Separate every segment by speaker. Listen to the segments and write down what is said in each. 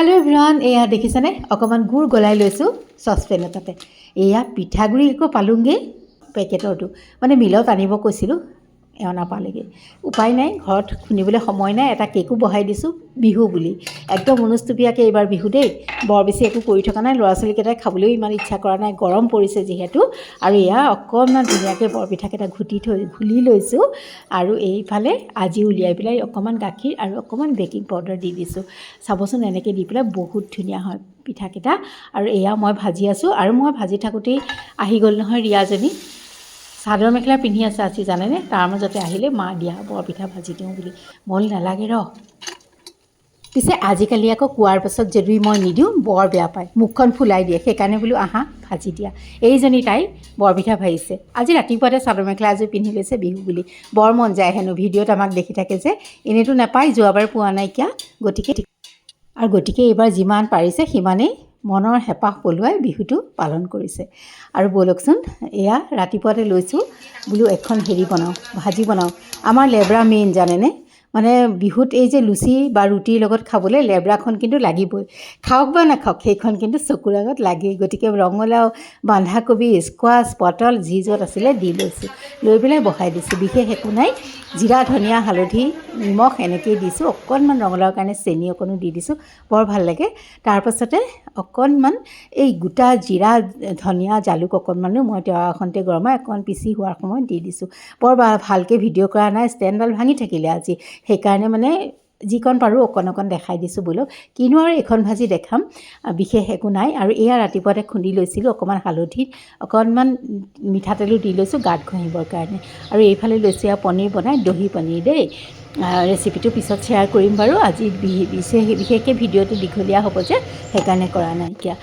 Speaker 1: Hello everyone एया देखिछाने अकमान गुड़ गलाई lasso saucepan एटाते एया पिठागुड़ी एको पालुंगे पेकेटरटो माने मिলত आनिब কৈছিলো एव नापालेगे उपाय नाई घरत खुनिबले समय नाई एटा केको बहाई दिसो बिहु बुली एकदम अनुस्तुपियाके एबार बिहु देई बर बेसी एको करि থকা नाई लरा छलिकेटाই खाबलेও इमान इच्छा কৰা नाई गरम परिছে जेहेतु आरु एया अकमान धुनियाके बर पिठाकेटा घुली लैसो आरु एइफाले आजि उलियाइ पेলাই अकमान गाखिर आरु अकमान बेकिंग पाउडार दि दिसो साबसुन एनेके दि पेলাই बहुत धुनिया হয় पिठाकेटा आरु एया মই भाजी आसो आरु মই भाजी थाकुतेই आहि गल নহয় रियाजनी चादर मेखला पिंधि आछे आज जाने तार मजते आहिले मा दिया बरपिठा भाजी दिওঁ বুলি मल नालागे र पिसे आजिकाली आको कुवार पाছত जदि मैं निदिওঁ बर बेया पाय मुखখন फुलाई दिए সেইকাৰণে बोलो आहा भाजी दिया এইজনী ताई बरपिठा भाजिছে আজি ৰাতিপুৱাতে চাদৰ মেখলা আজি পিন্ধি লৈছে বিহু বুলি বৰ মন যায় হেনো ভিডিঅ'ত আমাক দেখি থাকে যে এনেটো নাপায় যোৱাবাৰ পোৱা নাই কিয়া গতিকে এবাৰ যিমান পাৰিছে সিমানেই মনৰ হেপাহ পলুৱাই বিহুটো পালন কৰিছে আৰু বলকচোন এয়া ৰাতিপুৱাতে লৈছো বুলু এখন হেৰি বনাও ভাজি বনাও আমাৰ লেব্ৰা মেইন জানেনে মানে বিহুত এই যে লুচি বা ৰুটিৰ লগত খাবলৈ লেব্ৰাখন কিন্তু লাগিবই খাওক বা নাখাওক সেইখন কিন্তু চকুৰ আগত লাগেই গতিকে ৰঙলাও বন্ধাকবি স্কোৱাছ পটল যি যত আছিলে দি লৈছো লৈ পেলাই বহাই দিছো বিশেষ একো নাই জিৰা ধনিয়া হালধি নিমখ এনেকৈ দিছো অকণমান ৰঙলাওৰ কাৰণে চেনি অকণো দি দিছো বৰ ভাল লাগে তাৰ পাছতে অকণমান এই গোটা জিৰা ধনিয়া জালুক অকণমানো মই তেৱাখনতে গৰমাই অকণ পিছি হোৱাৰ সময়ত দি দিছো বৰ ভালকৈ ভিডিঅ' কৰা নাই ষ্টেণ্ডডাল ভাঙি থাকিলে আজি সেইকাৰণে মানে যিকণ পাৰো অকণ দেখাই দিছো বোলো কিনো আৰু এখন ভাজি দেখাম বিশেষ একো নাই আৰু এয়া ৰাতিপুৱাতে খুন্দি লৈছিলো অকণমান হালধিত অকণমান মিঠাতেলো দি লৈছো গাত ঘঁহিবৰ কাৰণে আৰু এইফালে লৈছো পনীৰ বনাই দহি পনীৰ দেই ৰেচিপিটো পিছত শ্বেয়াৰ কৰিম বাৰু আজি বিশেষকৈ ভিডিঅ'টো দীঘলীয়া হ'ব যে সেইকাৰণে কৰা নাইকিয়া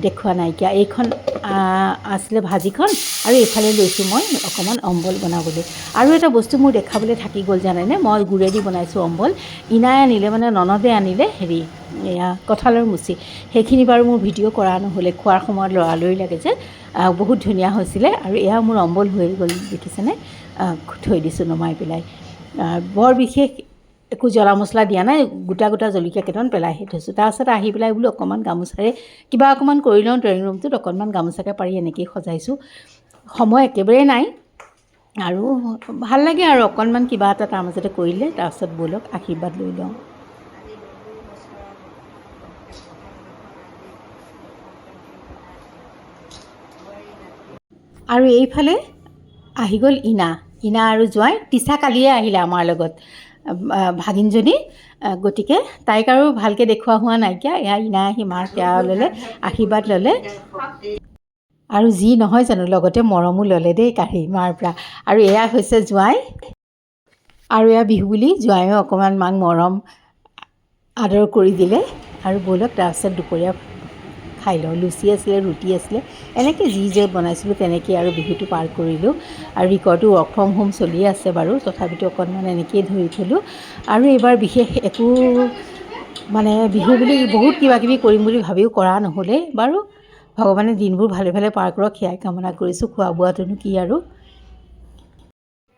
Speaker 1: দেখুওৱা নাইকিয়া এইখন আছিলে ভাজিখন আৰু এইফালে লৈছোঁ মই অকণমান অম্বল বনাবলৈ আৰু এটা বস্তু মোৰ দেখাবলৈ থাকি গ'ল জানেনে মই গুড়েদি বনাইছোঁ অম্বল ইনাই আনিলে মানে ননদে আনিলে হেৰি এয়া কঁঠালৰ মুচি সেইখিনি বাৰু মোৰ ভিডিঅ' কৰা নহ'লে খোৱাৰ সময়ত লৰালৰি লাগে যে বহুত ধুনীয়া হৈছিলে আৰু এয়া মোৰ অম্বল হৈ গ'ল দেখিছেনে থৈ দিছোঁ নমাই পেলাই বৰ বিশেষ একো জ্বলা মছলা দিয়া নাই গোটা জলকীয়া কেইটামান পেলাইহে থৈছোঁ তাৰপিছত আহি পেলাই বোলো অকণমান গামোচাৰে কিবা অকণমান কৰি লওঁ ড্ৰয়িং ৰুমটোত অকণমান গামোচাকে পাৰি এনেকেই সজাইছোঁ সময় একেবাৰে নাই আৰু ভাল লাগে আৰু অকণমান কিবা এটা তাৰ মাজতে কৰিলে তাৰপিছত ব'লক আশীৰ্বাদ লৈ লওঁ আৰু এইফালে আহি গ'ল ইনা আৰু জোৱাই টিচা কালিয়ে আহিলে আমাৰ লগত ভাগিনজনী গতিকে তাইক আৰু ভালকৈ দেখুওৱা হোৱা নাইকিয়া এয়া ইনা আহি মাৰ সেৱা ল'লে আশীৰ্বাদ ল'লে আৰু যি নহয় জানো লগতে মৰমো ল'লে দেই কাঢ়ি মাৰ পৰা আৰু এয়া হৈছে জোৱাই আৰু এয়া বিহু বুলি জোৱাইও অকণমান মাক মৰম আদৰ কৰি দিলে আৰু ব'লক তাৰপিছত দুপৰীয়া খাই লওঁ লুচি আছিলে ৰুটি আছিলে এনেকৈ যি য'ত বনাইছিলোঁ তেনেকৈ আৰু বিহুটো পাৰ কৰিলোঁ আৰু ৰিকৰ্ডটো ৱৰ্ক ফ্ৰম হোম চলি আছে বাৰু তথাপিতো অকণমান এনেকৈয়ে ধৰি থ'লোঁ আৰু এইবাৰ বিশেষ একো মানে বিহু বুলি বহুত কিবাকিবি কৰিম বুলি ভাবিও কৰা নহ'লে বাৰু ভগৱানে দিনবোৰ ভালে ভালে পাৰ কৰক সেয়াই কামনা কৰিছোঁ খোৱা বোৱাটোনো কি আৰু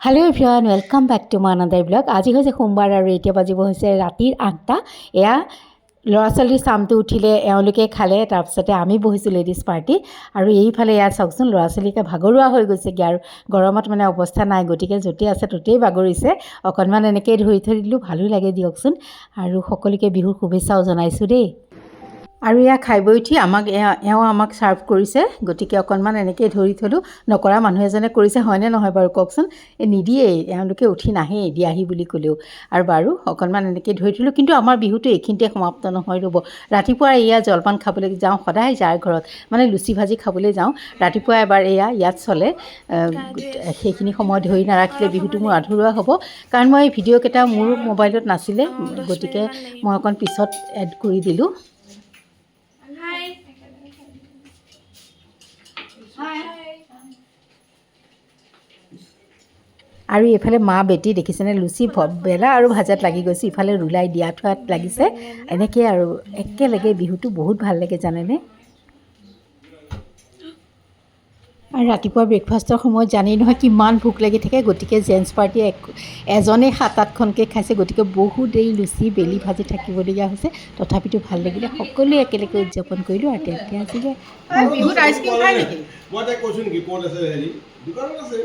Speaker 1: hello' everyone welcome back to my another blog আজি হৈছে সোমবাৰ আৰু এতিয়া বাজিব হৈছে ৰাতিৰ 8টা এয়া ল'ৰা ছোৱালীৰ চামটো উঠিলে এওঁলোকে খালে তাৰপিছতে আমি বহিছোঁ লেডিজ পাৰ্টি আৰু এইফালে এয়া চাওকচোন ল'ৰা ছোৱালীকে ভাগৰুৱা হৈ গৈছেগৈ আৰু গৰমত মানে অৱস্থা নাই গতিকে য'তেই আছে ত'তেই বাগৰিছে অকণমান এনেকৈ ধৰি থৈ দিলোঁ ভালো লাগে দিয়কচোন আৰু সকলোকে বিহুৰ শুভেচ্ছাও জনাইছোঁ দেই আৰু এয়া খাই বৈ উঠি আমাক ছাৰ্ভ কৰিছে গতিকে অকণমান এনেকৈ ধৰি থলোঁ নকৰা মানুহ এজনে কৰিছে হয়নে নহয় বাৰু কওকচোন নিদিয়েই এওঁলোকে উঠি নাহেই দিয়াহি বুলি ক'লেও আৰু বাৰু অকণমান এনেকৈ ধৰি থলোঁ কিন্তু আমাৰ বিহুটো এইখিনিতে সমাপ্ত নহয় ৰ'ব ৰাতিপুৱা এয়া জলপান খাবলৈ যাওঁ সদায় যাৰ ঘৰত মানে লুচি ভাজি খাবলৈ যাওঁ ৰাতিপুৱা এবাৰ ইয়াত চলে সেইখিনি সময় ধৰি নাৰাখিলে বিহুটো মোৰ আধৰুৱা হ'ব কাৰণ মই ভিডিঅ' কেইটা মোৰ মোবাইলত নাছিলে গতিকে মই অকণ পিছত এড কৰি দিলোঁ আৰু এইফালে মা বেটি দেখিছেনে লুচি বেলা আৰু ভাজাত লাগি গৈছে ইফালে ৰুলাই দিয়া থোৱাত লাগিছে এনেকৈ আৰু একেলগে বিহুটো বহুত ভাল লাগে জানেনে আৰু ৰাতিপুৱা ব্ৰেকফাষ্টৰ সময়ত জানেই নহয় কিমান ভোক লাগি থাকে, গতিকে জেণ্টছ পাৰ্টিয়ে এজনে 7-8খনকৈ খাইছে, গতিকে বহুত দেৰি লুচি বেলি ভাজি থাকিবলগীয়া হৈছে। তথাপিতো ভাল লাগিলে, সকলোৱে একেলগে উদযাপন কৰিলোঁ। আৰু তেতিয়া আজিলৈ
Speaker 2: বিহুত আইচক্ৰীম খাই নেকি?
Speaker 3: মই তাইক কৈছোঁ নেকি ক'ত আছে হেৰি দোকানত আছে।